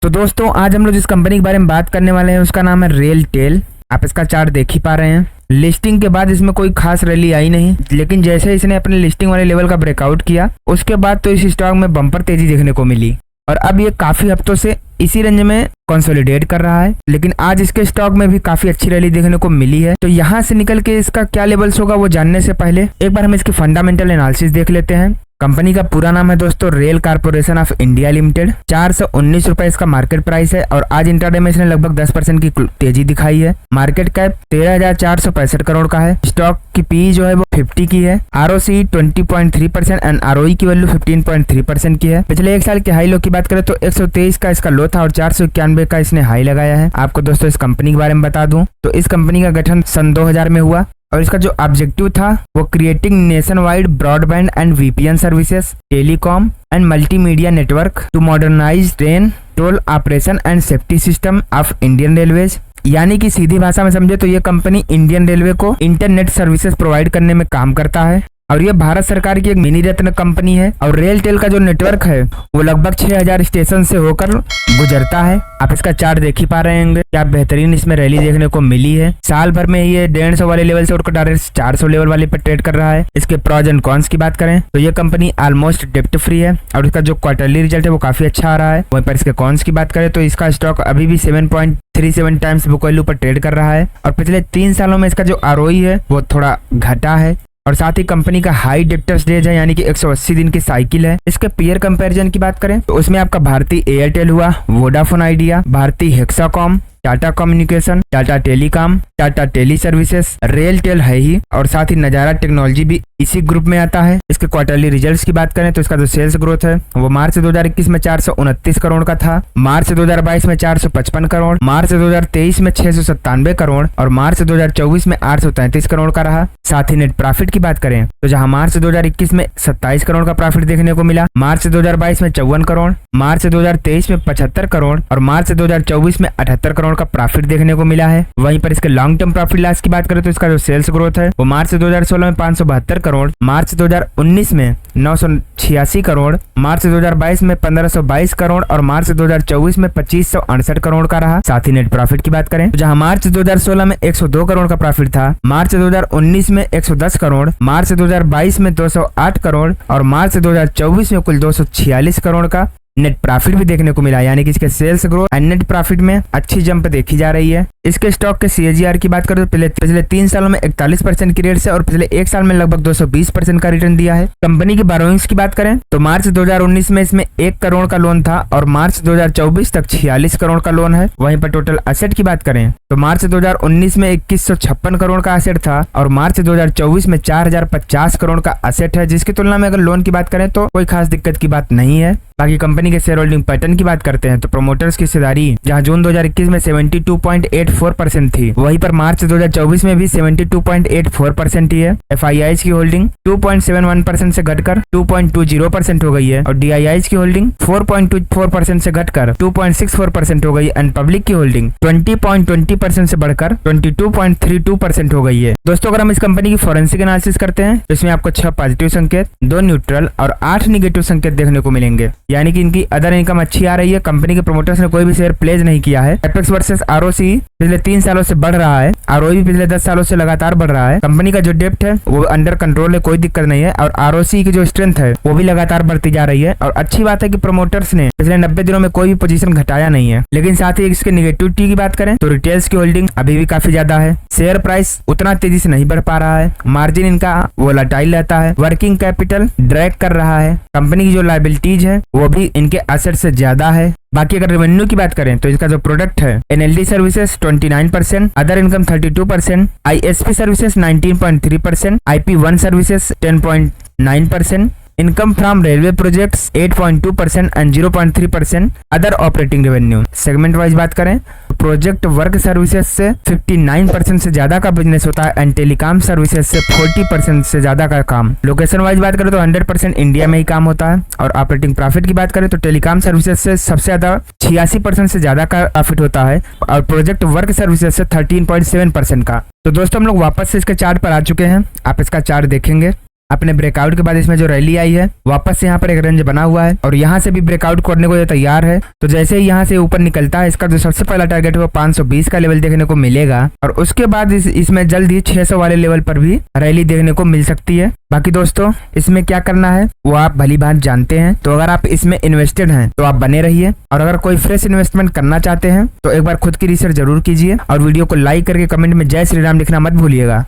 तो दोस्तों आज हम लोग जिस कंपनी के बारे में बात करने वाले हैं उसका नाम है रेलटेल। आप इसका चार्ट देख ही पा रहे हैं। लिस्टिंग के बाद इसमें कोई खास रैली आई नहीं, लेकिन जैसे इसने अपने लिस्टिंग वाले लेवल का ब्रेकआउट किया उसके बाद तो इस स्टॉक में बम्पर तेजी देखने को मिली और अब ये काफी हफ्तों से इसी रेंज में कंसोलिडेट कर रहा है। लेकिन आज इसके स्टॉक में भी काफी अच्छी रैली देखने को मिली है। तो यहाँ से निकल के इसका क्या लेवल्स होगा वो जानने से पहले एक बार हम इसकी फंडामेंटल एनालिसिस देख लेते हैं। कंपनी का पूरा नाम है दोस्तों rail corporation of India limited. 419 रुपए इसका मार्केट प्राइस है और आज इंट्राडे में इसने लगभग 10% की तेजी दिखाई है। मार्केट कैप 13,465 करोड़ का है। स्टॉक की पी जो है वो 50 की है। आरओसी 20.3% एंड आरओई की वैल्यू 15.3% की है। पिछले एक साल के हाई लो की बात करें तो 123 का इसका लो था और 491 का इसने हाई लगाया है। आपको दोस्तों इस कंपनी के बारे में बता दूं तो इस कंपनी का गठन सन 2000 में हुआ और इसका जो ऑब्जेक्टिव था वो creating nationwide broadband and VPN services, telecom and multimedia network to modernise train toll operation and safety system of Indian railways. यानी कि सीधी भाषा में समझे तो ये कंपनी इंडियन रेलवे को इंटरनेट सर्विसेज प्रोवाइड करने में काम करता है और ये भारत सरकार की एक मिनी रत्न कंपनी है। और रेलटेल का जो नेटवर्क है वो लगभग 6000 स्टेशन से होकर गुजरता है। आप इसका चार्ट देख ही पा रहे होंगे क्या बेहतरीन इसमें रैली देखने को मिली है। साल भर में ये 150 वाले लेवल से उठकर डायरेक्ट 400 लेवल वाले पर ट्रेड कर रहा है। इसके प्रॉज एंड कॉन्स की बात करें तो ये कंपनी ऑलमोस्ट डेप्ट फ्री है और इसका जो क्वार्टरली रिजल्ट है वो काफी अच्छा आ रहा है। वहीं पर इसके कॉन्स की बात करें तो इसका स्टॉक अभी भी 7.37 टाइम्स बुक वैल्यू पर ट्रेड कर रहा है और पिछले 3 सालों में इसका जो आरओई है वो थोड़ा घटा है और साथ ही कंपनी का हाई डेब्टर्स डेज है यानी कि 180 दिन की साइकिल है। इसके पीयर कंपैरिजन की बात करें तो उसमें आपका भारती एयरटेल हुआ, Vodafone Idea, Bharti Hexacom, Tata Communication, Tata Telecom, Tata Tele Services, RailTel है ही और साथ ही नजारा टेक्नोलॉजी भी इसी ग्रुप में आता है। इसके क्वार्टरली रिजल्ट्स की बात करें तो इसका जो सेल्स ग्रोथ है वो मार्च 2021 में 429 करोड़ का था, मार्च 2022 में 455 करोड़, मार्च 2023 में 697 करोड़ और मार्च 2024 में 833 करोड़ का रहा। साथ ही नेट प्रॉफिट की बात करें तो जहां मार्च 2021 में 27 करोड़ का प्रॉफिट देखने को मिला, मार्च 2022 में 54 करोड़, मार्च 2023 में 75 करोड़ और मार्च 2024 में 78 करोड़ का प्रॉफिट देखने को मिला है। वहीं पर इसके लॉन्ग टर्म प्रॉफिट लॉस की बात करें तो इसका जो सेल्स ग्रोथ है वो मार्च 2016 में 572 करोड़, मार्च 2019 में 986 करोड़, मार्च 2022 में 1522 करोड़ और मार्च 2024 में 2568 करोड़ का रहा। साथ ही नेट प्रॉफिट की बात करें तो जहां मार्च 2016 में 102 करोड़ का प्रॉफिट था, मार्च 2019 में 110 करोड़, मार्च 2022 में 208 करोड़ और मार्च 2024 में कुल 246 करोड़ का नेट प्रॉफिट भी देखने को मिला। यानी कि इसके sales growth and net profit में अच्छी जंप देखी जा रही है। इसके स्टॉक के सीएजीआर की बात करें तो पिछले 3 सालों में 41% की रेट से और पिछले 1 साल में लगभग 220% का रिटर्न दिया है। कंपनी की बोरोइंग्स की बात करें तो मार्च 2019 में इसमें 1 करोड़ का लोन था और मार्च 2024 तक 46 करोड़ का लोन है। वहीं पर टोटल एसेट की बात करें तो मार्च 2019 में 2156 करोड़ का एसेट था और मार्च 2024 में 4050 करोड़ का एसेट है, जिसकी तुलना में अगर लोन की बात करें तो कोई खास दिक्कत की बात नहीं है। बाकी कंपनी के शेयर होल्डिंग पैटर्न की बात करते हैं तो प्रोमोटर्स की हिस्सेदारी जहां जून 2021 में 72.84% थी, वहीं पर मार्च 2024 में भी 72.84% ही है। एफआईआईज की होल्डिंग 2.71% से घटकर 2.20% हो गई है और डीआईआईज की होल्डिंग 4.24% से घटकर 2.64% हो गई एंड पब्लिक की होल्डिंग 20.20% से बढ़कर 22.32% हो गई है। दोस्तों अगर हम इस कंपनी की फोरेंसिक एनालिसिस करते हैं तो इसमें आपको 6 पॉजिटिव संकेत, 2 न्यूट्रल और 8 निगेटिव संकेत देखने को मिलेंगे। यानी कि इनकी अदर इनकम अच्छी आ रही है। कंपनी के प्रोमोटर्स ने कोई भी शेयर प्लेज नहीं किया है। एपेक्स वर्सेस आरओसी पिछले 3 सालों से बढ़ रहा है, आरओई भी पिछले 10 सालों से लगातार बढ़ रहा है। कंपनी का जो डेप्ट है वो अंडर कंट्रोल है, कोई दिक्कत नहीं है और आरओसी की जो स्ट्रेंथ है वो भी लगातार बढ़ती जा रही है। और अच्छी बात है कि प्रोमोटर्स ने पिछले 90 दिनों में कोई भी पोजीशन घटाया नहीं है। लेकिन साथ ही इसके निगेटिविटी की बात करें तो रिटेल्स की होल्डिंग अभी भी काफी ज्यादा है, शेयर प्राइस उतना तेजी से नहीं बढ़ पा रहा है, मार्जिन इनका वोलेटाइल रहता है, वर्किंग कैपिटल ड्रैग कर रहा है, कंपनी की जो लायबिलिटीज है वो भी इनके एसेट से ज्यादा है। बाकी अगर रेवेन्यू की बात करें तो इसका जो प्रोडक्ट है NLD services 29%, other income 32%, ISP services 19.3%, IP1 services 10.9%, income from railway projects 8.2% and 0.3% other operating revenue. Segment wise बात करें प्रोजेक्ट वर्क सर्विसेज से 59% से ज्यादा का बिजनेस होता है एंड टेलीकॉम सर्विसेज से 40% से ज्यादा का काम। लोकेशन वाइज बात करें तो 100% इंडिया में ही काम होता है और ऑपरेटिंग प्रॉफिट की बात करें तो टेलीकॉम सर्विसेज से सबसे ज्यादा 86% से ज्यादा का प्रॉफिट होता है और प्रोजेक्ट वर्क सर्विसेज से 13.7% का। तो दोस्तों हम लोग वापस से इसके चार्ट पर आ चुके हैं, आप इसका चार्ट देखेंगे अपने ब्रेकआउट के बाद इसमें जो रैली आई है वापस से यहाँ पर एक रेंज बना हुआ है और यहाँ से भी ब्रेकआउट करने को ये तैयार है। तो जैसे ही यहाँ से ऊपर निकलता है इसका जो सबसे पहला टारगेट है वो 520 का लेवल देखने को मिलेगा और उसके बाद इसमें जल्द ही 600 वाले लेवल पर भी रैली देखने को मिल सकती है। बाकी दोस्तों इसमें क्या करना है वो आप भली भांति जानते हैं। तो अगर आप इसमें इन्वेस्टेड हैं तो आप बने रहिए और अगर कोई फ्रेश इन्वेस्टमेंट करना चाहते हैं तो एक बार खुद की रिसर्च जरूर कीजिए और वीडियो को लाइक करके कमेंट में जय श्री राम लिखना मत भूलिएगा।